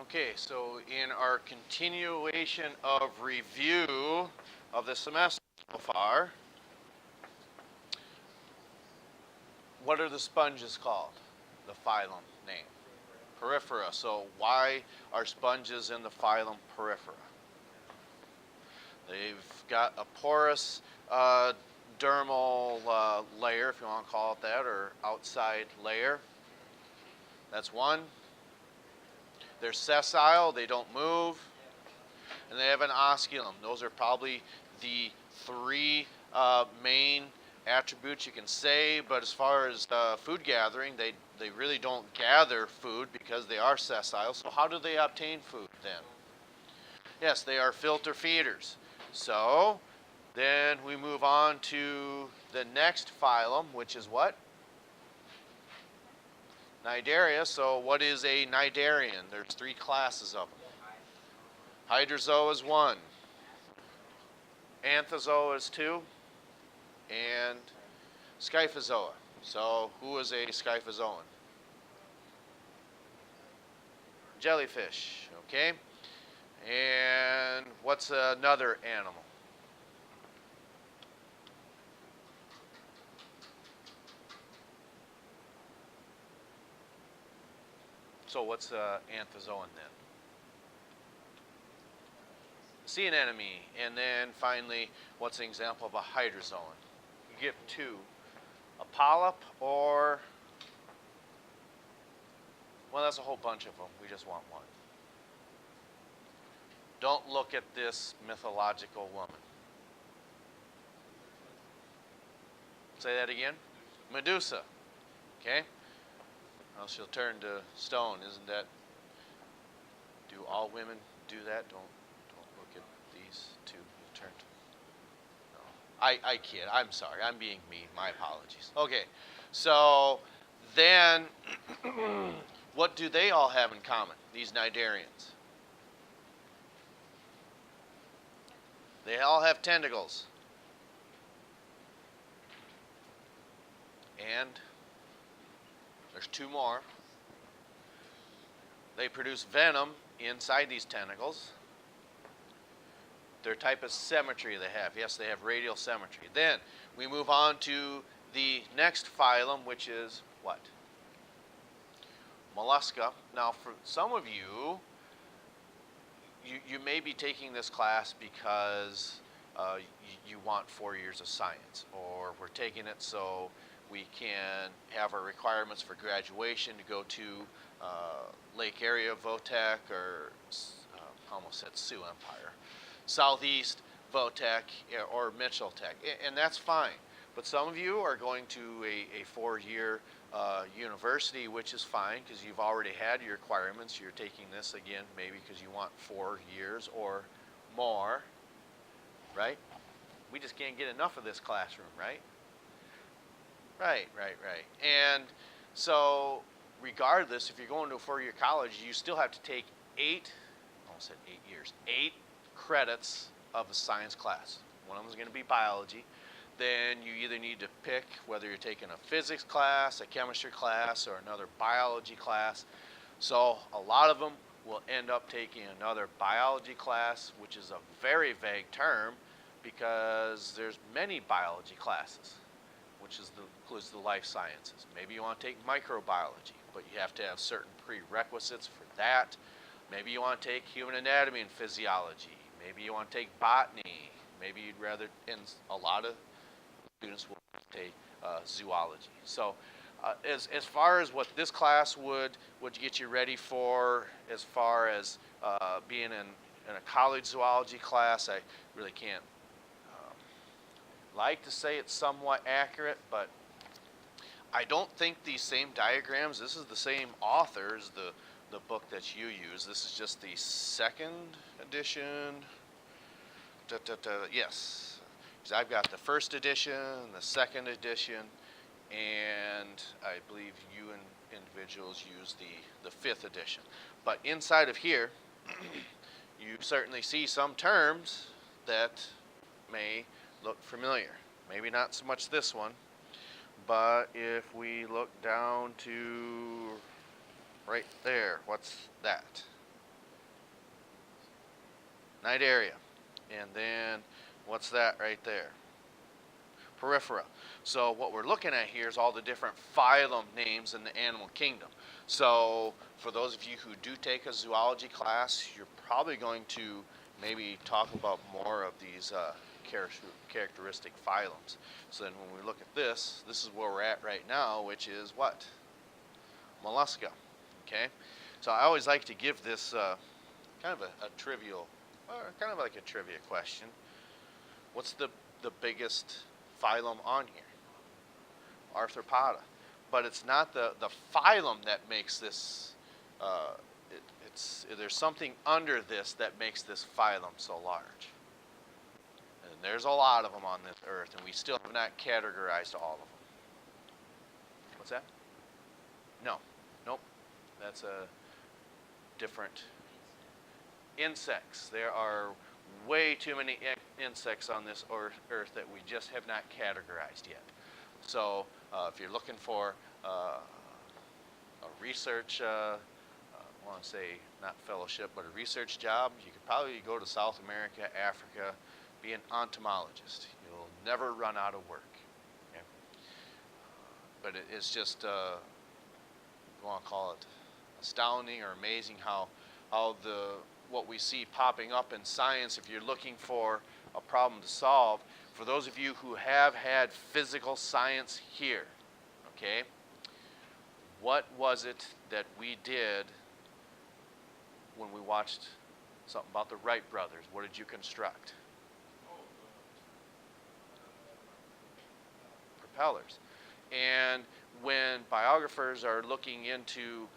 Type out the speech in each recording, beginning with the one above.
Okay, so in our continuation of review of the semester so far, what are the sponges called? The phylum name. Porifera. So why are sponges in the phylum Porifera? They've got a porous dermal layer, if you want to call it that, or outside layer. That's one. They're sessile, they don't move, and they have an osculum. Those are probably the three main attributes you can say, but as far as food gathering, they really don't gather food because they are sessile. So how do they obtain food then? Yes, they are filter feeders. So then we move on to the next phylum, which is what? Cnidaria. So what is a cnidarian? There's three classes of them. Hydrozoa is one. Anthozoa is two. And Scyphozoa. So who is a scyphozoan? Jellyfish, okay? And what's another animal? So what's anthozoan then? Sea anemone. And then finally, what's an example of a hydrozoan? You give two. A polyp or, well, that's a whole bunch of them. We just want one. Don't look at this mythological woman. Say that again. Medusa. Okay? Or else she'll turn to stone. Isn't that? Do all women do that? Don't look at these two. You'll turn to. No. I kid. I'm sorry. I'm being mean. My apologies. Okay. So then, what do they all have in common? These cnidarians. They all have tentacles. And there's two more. They produce venom inside these tentacles. Their type of symmetry they have. Yes, they have radial symmetry. Then we move on to the next phylum, which is what? Mollusca. Now, for some of you, you may be taking this class because you want 4 years of science, or we're taking it so we can have our requirements for graduation to go to Lake Area Votech, or almost said Sioux Empire, Southeast Votech, or Mitchell Tech, and that's fine. But some of you are going to a 4-year university, which is fine because you've already had your requirements. You're taking this again maybe because you want 4 years or more, right? We just can't get enough of this classroom, right? Right. And so regardless, if you're going to a 4-year college, you still have to take 8 years, 8 credits of a science class. One of them is going to be biology. Then you either need to pick whether you're taking a physics class, a chemistry class, or another biology class. So a lot of them will end up taking another biology class, which is a very vague term because there's many biology classes, which includes the life sciences. Maybe you want to take microbiology, but you have to have certain prerequisites for that. Maybe you want to take human anatomy and physiology. Maybe you want to take botany. Maybe you'd rather, and a lot of students will take zoology. So as far as what this class would get you ready for, as far as being in a college zoology class, I really can't like to say it's somewhat accurate, but I don't think these same diagrams, this is the same author as the book that you use. This is just the second edition. Yes, because I've got the first edition, the second edition, and I believe you individuals use the 5th edition. But inside of here, you certainly see some terms that may look familiar. Maybe not so much this one, but if we look down to right there, what's that? Cnidaria. And then what's that right there? Peripheral. So what we're looking at here is all the different phylum names in the animal kingdom. So for those of you who do take a zoology class, you're probably going to maybe talk about more of these characteristic phylums. So then when we look at this is where we're at right now, which is what? Mollusca. Okay? So I always like to give this kind of a trivial, or kind of like a trivia question. What's the biggest phylum on here? Arthropoda. But it's not the phylum that makes this, there's something under this that makes this phylum so large. And there's a lot of them on this earth, and we still have not categorized all of them. What's that? No. Nope. That's a different insects. There are way too many insects on this earth that we just have not categorized yet. So if you're looking for a research, I want to say not fellowship, but a research job, you could probably go to South America, Africa, be an entomologist. You'll never run out of work. Okay? But it's just, you want to call it astounding or amazing how what we see popping up in science, if you're looking for a problem to solve. For those of you who have had physical science here, okay, what was it that we did when we watched something about the Wright brothers? What did you construct? Propellers. And when biographers are looking into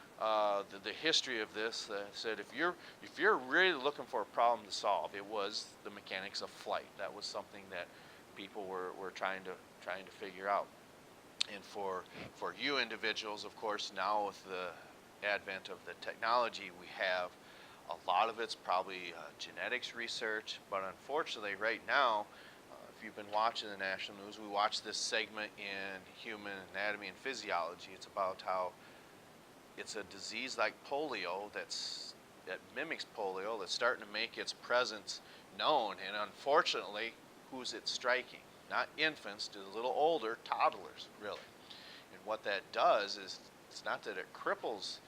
the history of this, said if you're really looking for a problem to solve, it was the mechanics of flight. That was something that people were trying to figure out. And for you individuals, of course, now with the advent of the technology we have, a lot of it's probably genetics research. But unfortunately, right now, if you've been watching the national news, we watch this segment in Human Anatomy and Physiology. It's about how it's a disease like polio that mimics polio, that's starting to make its presence known. And unfortunately, who's it striking? Not infants, to a little older, toddlers, really. And what that does is, it's not that it cripples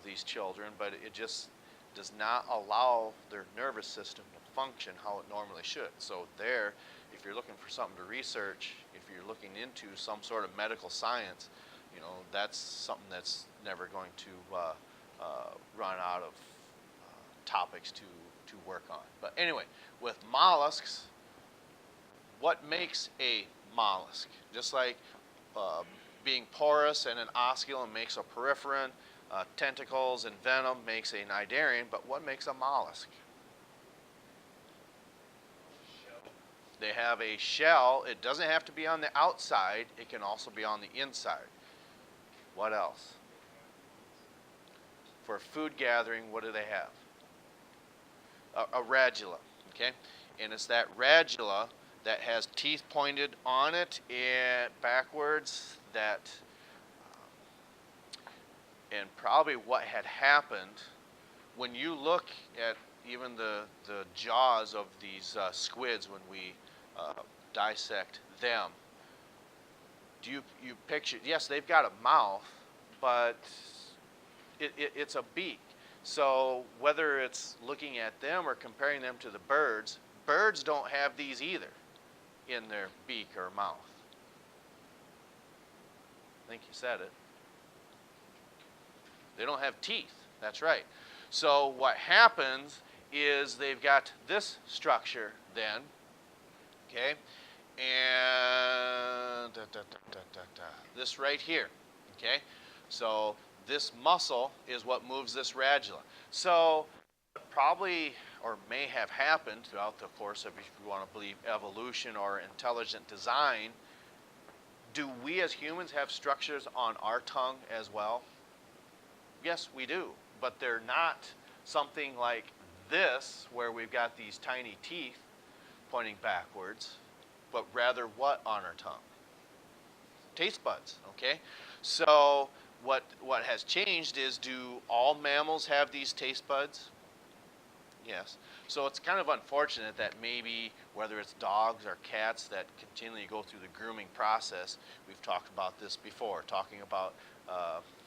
these children, but it just does not allow their nervous system to function how it normally should. So there, if you're looking for something to research, if you're looking into some sort of medical science, you know, that's something that's never going to run out of topics to work on. But anyway, with mollusks, what makes a mollusk? Just like being porous and an osculum makes a peripheran, tentacles and venom makes a cnidarian, but what makes a mollusk? They have a shell. It doesn't have to be on the outside. It can also be on the inside. What else? For food gathering, what do they have? A radula, okay? And it's that radula that has teeth pointed on it and backwards that, and probably what had happened, when you look at even the jaws of these squids when we dissect them, do you picture, yes, they've got a mouth, but it's a beak. So whether it's looking at them or comparing them to the birds, birds don't have these either in their beak or mouth. I think you said it. They don't have teeth. That's right. So what happens is they've got this structure then, okay, and this right here, okay. So this muscle is what moves this radula. So probably, or may have happened throughout the course of, if you want to believe evolution or intelligent design, do we as humans have structures on our tongue as well? Yes, we do, but they're not something like this, where we've got these tiny teeth pointing backwards, but rather what on our tongue? Taste buds, okay? So what has changed is, do all mammals have these taste buds? Yes. So it's kind of unfortunate that maybe whether it's dogs or cats that continually go through the grooming process, we've talked about this before, talking about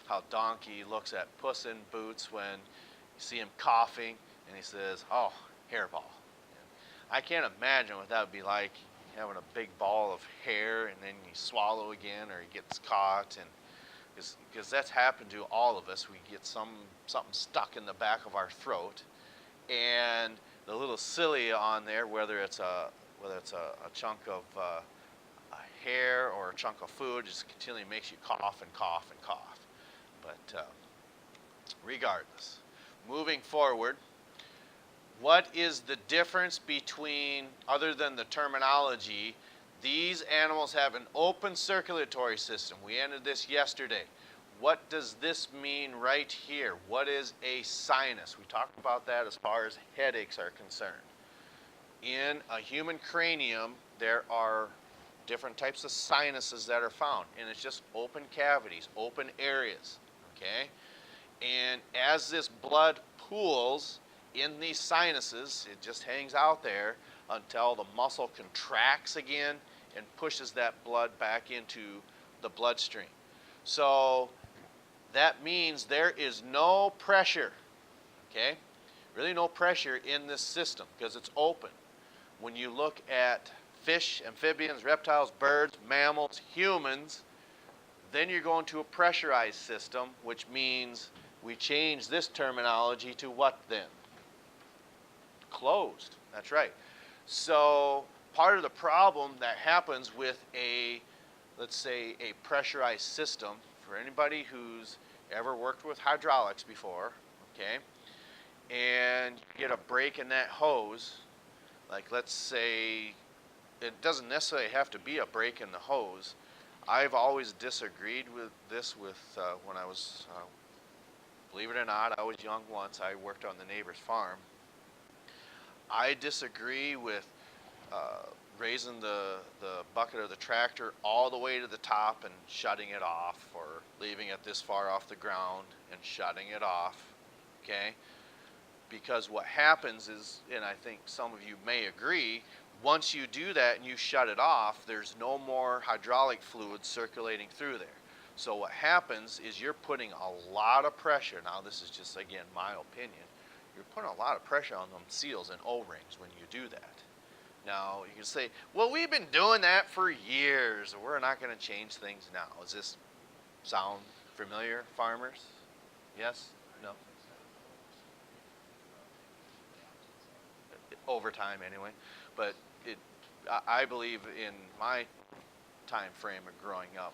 how Donkey looks at Puss in Boots when you see him coughing and he says, "Oh, hairball." And I can't imagine what that would be like, having a big ball of hair and then you swallow again or he gets caught, and because that's happened to all of us. We get something stuck in the back of our throat, and the little cilia on there, whether it's a chunk of a hair or a chunk of food, just continually makes you cough and cough and cough. But regardless, moving forward, what is the difference between, other than the terminology, these animals have an open circulatory system. We ended this yesterday. What does this mean right here? What is a sinus? We talked about that as far as headaches are concerned. In a human cranium, there are different types of sinuses that are found, and it's just open cavities, open areas, okay? And as this blood pools in these sinuses, it just hangs out there until the muscle contracts again and pushes that blood back into the bloodstream. So that means there is no pressure, okay? Really no pressure in this system because it's open. When you look at fish, amphibians, reptiles, birds, mammals, humans, then you're going to a pressurized system, which means we change this terminology to what then? Closed. That's right. So part of the problem that happens with let's say a pressurized system, for anybody who's ever worked with hydraulics before, okay, and you get a break in that hose, like let's say, it doesn't necessarily have to be a break in the hose. I've always disagreed with this when I was, believe it or not, I was young once. I worked on the neighbor's farm. I disagree with raising the bucket of the tractor all the way to the top and shutting it off, or leaving it this far off the ground and shutting it off, okay? Because what happens is, and I think some of you may agree, once you do that and you shut it off, there's no more hydraulic fluid circulating through there. So what happens is you're putting a lot of pressure. Now this is just, again, my opinion. You're putting a lot of pressure on them seals and O-rings when you do that. Now, you can say, well, we've been doing that for years. We're not going to change things now. Does this sound familiar, farmers? Yes? No? Over time, anyway. But I believe in my time frame of growing up,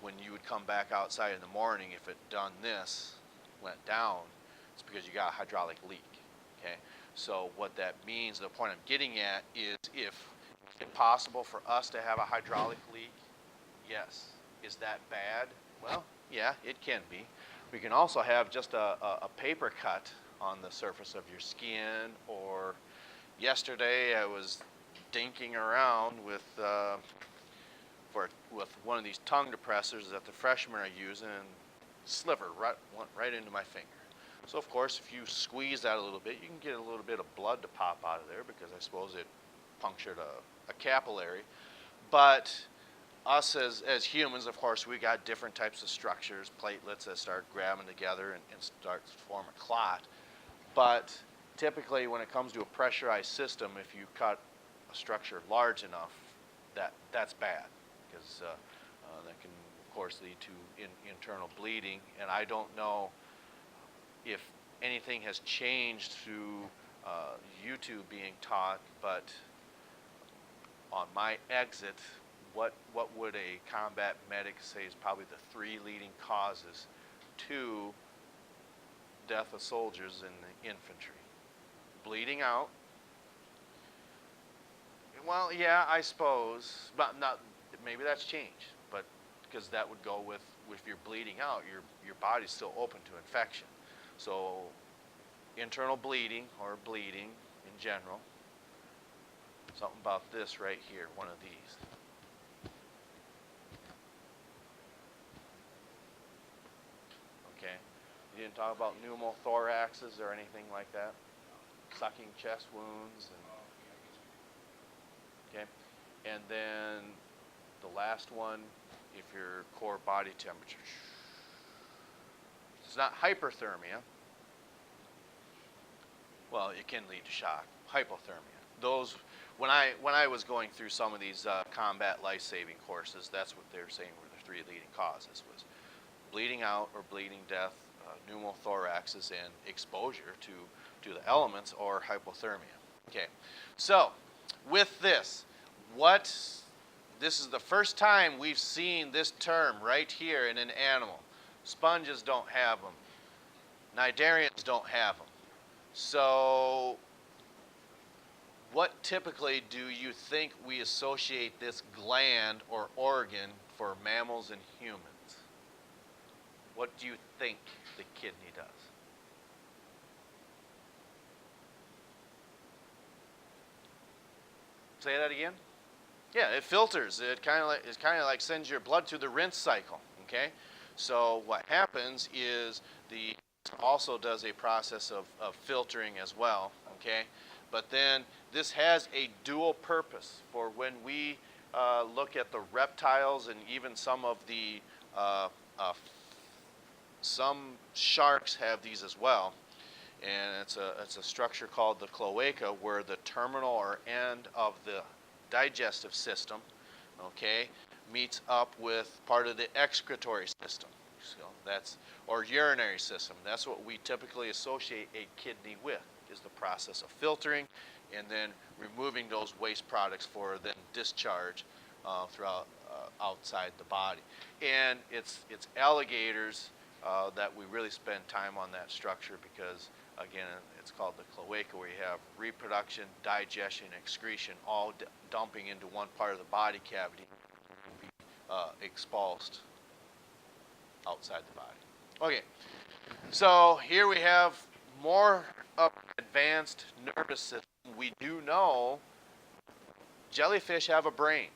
when you would come back outside in the morning, if it done this, went down, it's because you got a hydraulic leak, okay? So what that means, the point I'm getting at is, if it's possible for us to have a hydraulic leak, yes. Is that bad? Well, yeah, it can be. We can also have just a paper cut on the surface of your skin, or yesterday I was dinking around with one of these tongue depressors that the freshmen are using, and sliver went right into my finger. So of course, if you squeeze that a little bit, you can get a little bit of blood to pop out of there, because I suppose it punctured a capillary. But us as humans, of course, we got different types of structures, platelets that start grabbing together and start to form a clot. But typically, when it comes to a pressurized system, if you cut a structure large enough, that's bad, because that can, of course, lead to internal bleeding. And I don't know if anything has changed through YouTube being taught, but on my exit, what would a combat medic say is probably the 3 leading causes to death of soldiers in the infantry? Bleeding out. Well, yeah, I suppose, but not, maybe that's changed, but because that would go with, if you're bleeding out, your body's still open to infection. So internal bleeding, or bleeding in general. Something about this right here, one of these. Okay. You didn't talk about pneumothoraxes or anything like that? sucking chest wounds, and okay. And then the last one, if your core body temperature, it's not hyperthermia. Well, it can lead to shock. Hypothermia. Those, when I was going through some of these combat life-saving courses, that's what they're saying were the three leading causes: was bleeding out or bleeding death, pneumothoraxes, and exposure to the elements, or hypothermia. Okay, so with this, this is the first time we've seen this term right here in an animal. Sponges don't have them. Cnidarians don't have them. So what typically do you think we associate this gland or organ for mammals and humans? What do you think the kidney does? Say that again? Yeah, it filters. It kind of like sends your blood through the rinse cycle. Okay, so what happens is the also does a process of filtering as well. Okay, but then this has a dual purpose for when we look at the reptiles, and even some of the some sharks have these as well. And it's a structure called the cloaca, where the terminal or end of the digestive system, okay, meets up with part of the excretory system. So that's, or urinary system. That's what we typically associate a kidney with, is the process of filtering and then removing those waste products for then discharge throughout outside the body. And it's alligators that we really spend time on that structure, because again, it's called the cloaca, where you have reproduction, digestion, excretion, all dumping into one part of the body cavity, expulsed outside the body. Okay, so here we have more of an advanced nervous system. We do know jellyfish have a brain.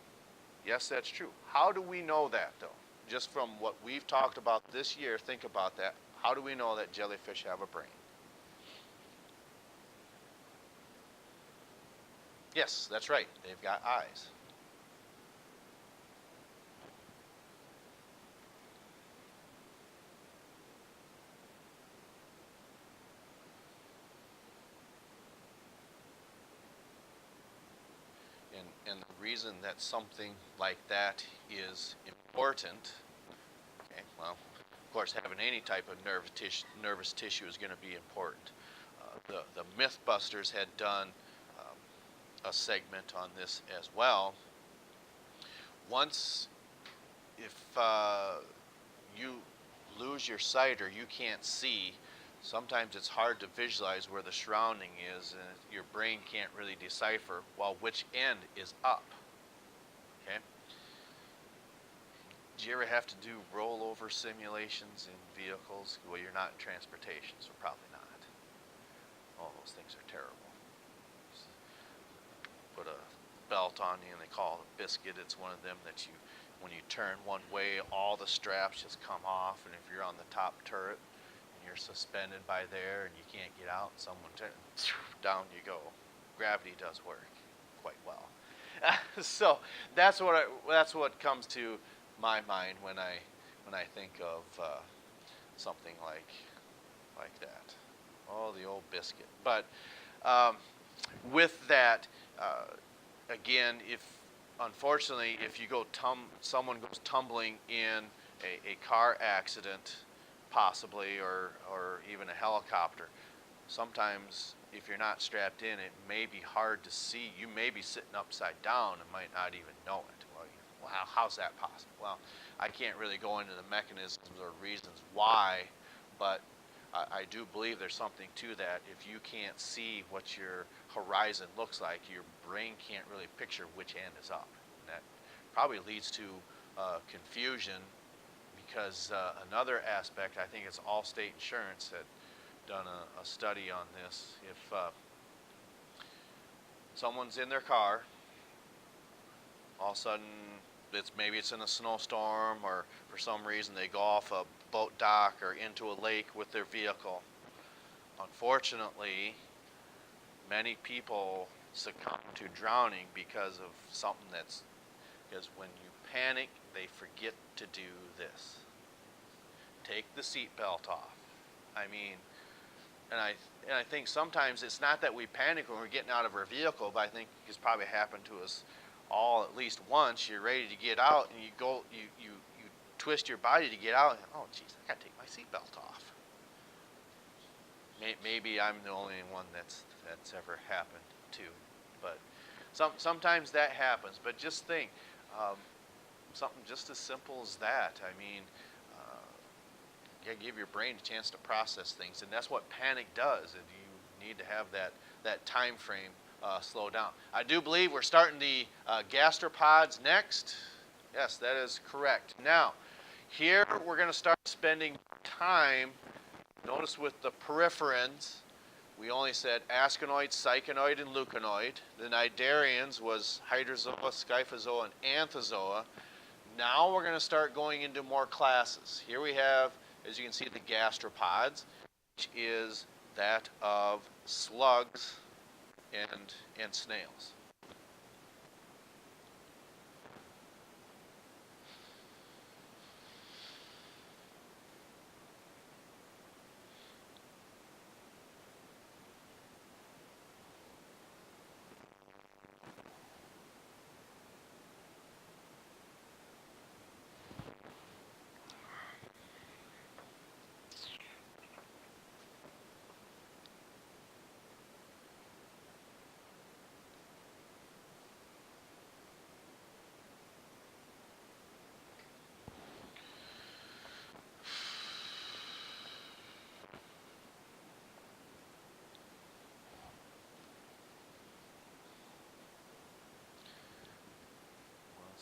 Yes, that's true. How do we know that, though? Just from what we've talked about this year, think about that. How do we know that jellyfish have a brain? Yes, that's right. They've got eyes. And the reason that something like that is important, okay, well, of course, having any type of nervous tissue is going to be important. The Mythbusters had done a segment on this as well. Once, if you lose your sight or you can't see, sometimes it's hard to visualize where the surrounding is, and your brain can't really decipher, well, which end is up. Okay? Do you ever have to do rollover simulations in vehicles? Well, you're not in transportation, so probably not. Oh, those things are terrible. Put a belt on you, and they call it a biscuit. It's one of them that you, when you turn one way, all the straps just come off, and if you're on the top turret, you're suspended by there and you can't get out, someone down you go. Gravity does work quite well. So that's what comes to my mind when I think of something like that. Oh, the old biscuit. But with that, again, unfortunately, if you go someone goes tumbling in a car accident, possibly, or even a helicopter, sometimes if you're not strapped in, it may be hard to see. You may be sitting upside down and might not even know it. Well, how's that possible? Well, I can't really go into the mechanisms or reasons why, but I do believe there's something to that. If you can't see what your horizon looks like, your brain can't really picture which end is up. And that probably leads to confusion, because another aspect, I think it's Allstate Insurance had done a study on this. If someone's in their car, all of a sudden maybe it's in a snowstorm, or for some reason they go off a boat dock or into a lake with their vehicle. Unfortunately, many people succumb to drowning because of something because when you panic, they forget to do this. Take the seatbelt off. I mean, and I think sometimes it's not that we panic when we're getting out of our vehicle, but I think it's probably happened to us all at least once. You're ready to get out, and you twist your body to get out, and oh, geez, I gotta take my seatbelt off. Maybe I'm the only one that's ever happened to, but sometimes that happens. But just think, something just as simple as that. I mean, you gotta give your brain a chance to process things, and that's what panic does. And you need to have that time frame slow down. I do believe we're starting the gastropods next. Yes, that is correct. Now, here we're going to start spending time. Notice with the peripherans, we only said asconoid, cycanoid, and leuconoid. The cnidarians was hydrozoa, scyphozoa, and anthozoa. Now we're going to start going into more classes. Here we have, as you can see, the gastropods, which is that of slugs and snails.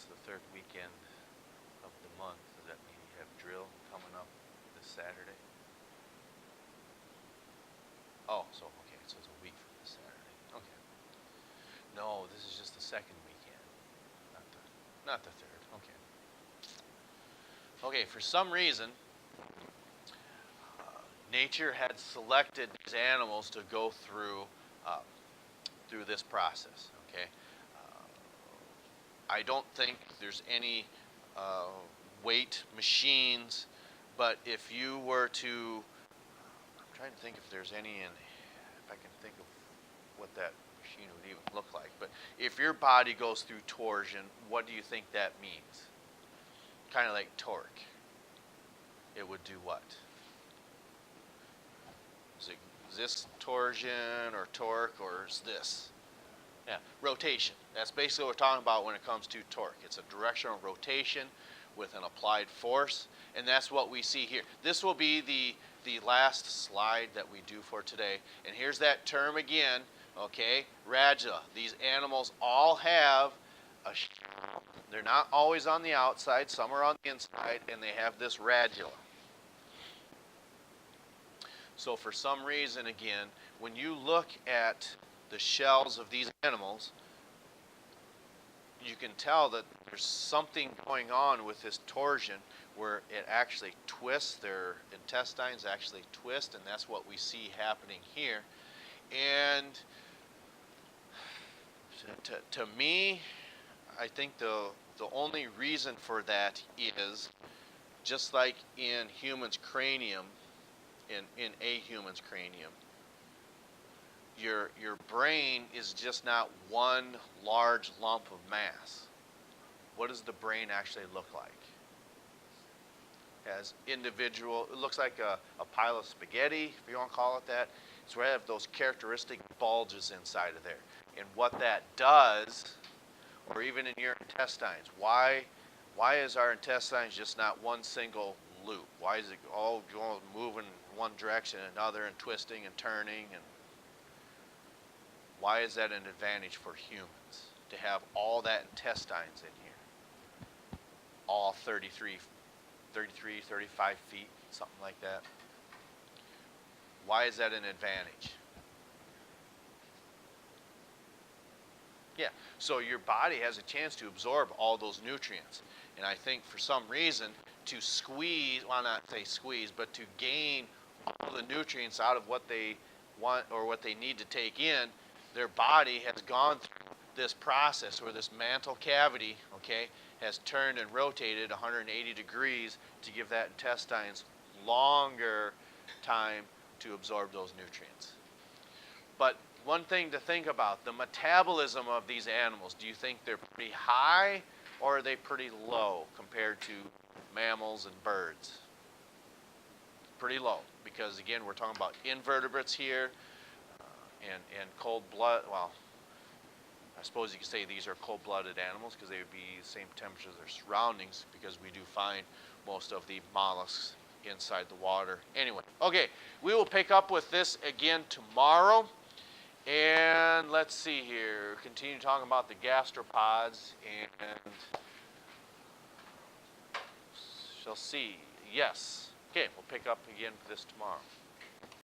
The third weekend of the month. Does that mean you have drill coming up this Saturday? Oh, so okay, so it's a week from this Saturday. Okay. No, this is just the second weekend, not the third. Okay. Okay, for some reason, nature had selected these animals to go through this process. Okay. I don't think there's any weight machines, but if you were to, I'm trying to think if there's any if I can think of what that machine would even look like. But if your body goes through torsion, what do you think that means? Kind of like torque. It would do what? Is this torsion or torque, or is this? Yeah, rotation. That's basically what we're talking about when it comes to torque. It's a directional rotation with an applied force, and that's what we see here. This will be the last slide that we do for today. And here's that term again, okay? Radula. These animals all have a shell. They're not always on the outside. Some are on the inside, and they have this radula. So for some reason, again, when you look at the shells of these animals, you can tell that there's something going on with this torsion where it actually twists, their intestines actually twist, and that's what we see happening here. And to me, I think the only reason for that is just like in humans' cranium, in a human's cranium, your brain is just not one large lump of mass. What does the brain actually look like? As individual, it looks like a pile of spaghetti, if you want to call it that. It's where I have those characteristic bulges inside of there. And what that does, or even in your intestines, why is our intestines just not one single loop? Why is it all going moving one direction and another and twisting and turning? And why is that an advantage for humans to have all that intestines in here? All 33, 35 feet, something like that. Why is that an advantage? Yeah, so your body has a chance to absorb all those nutrients. And I think for some reason to squeeze, well, not say squeeze, but to gain all the nutrients out of what they want or what they need to take in, their body has gone through this process where this mantle cavity, okay, has turned and rotated 180 degrees to give that intestines longer time to absorb those nutrients. But one thing to think about, the metabolism of these animals, do you think they're pretty high or are they pretty low compared to mammals and birds? Pretty low, because again, we're talking about invertebrates here, and cold blood. Well, I suppose you could say these are cold-blooded animals because they would be the same temperature as their surroundings, because we do find most of the mollusks inside the water. Anyway, okay, we will pick up with this again tomorrow. And let's see here, continue talking about the gastropods, and shall see. Yes. Okay, we'll pick up again for this tomorrow.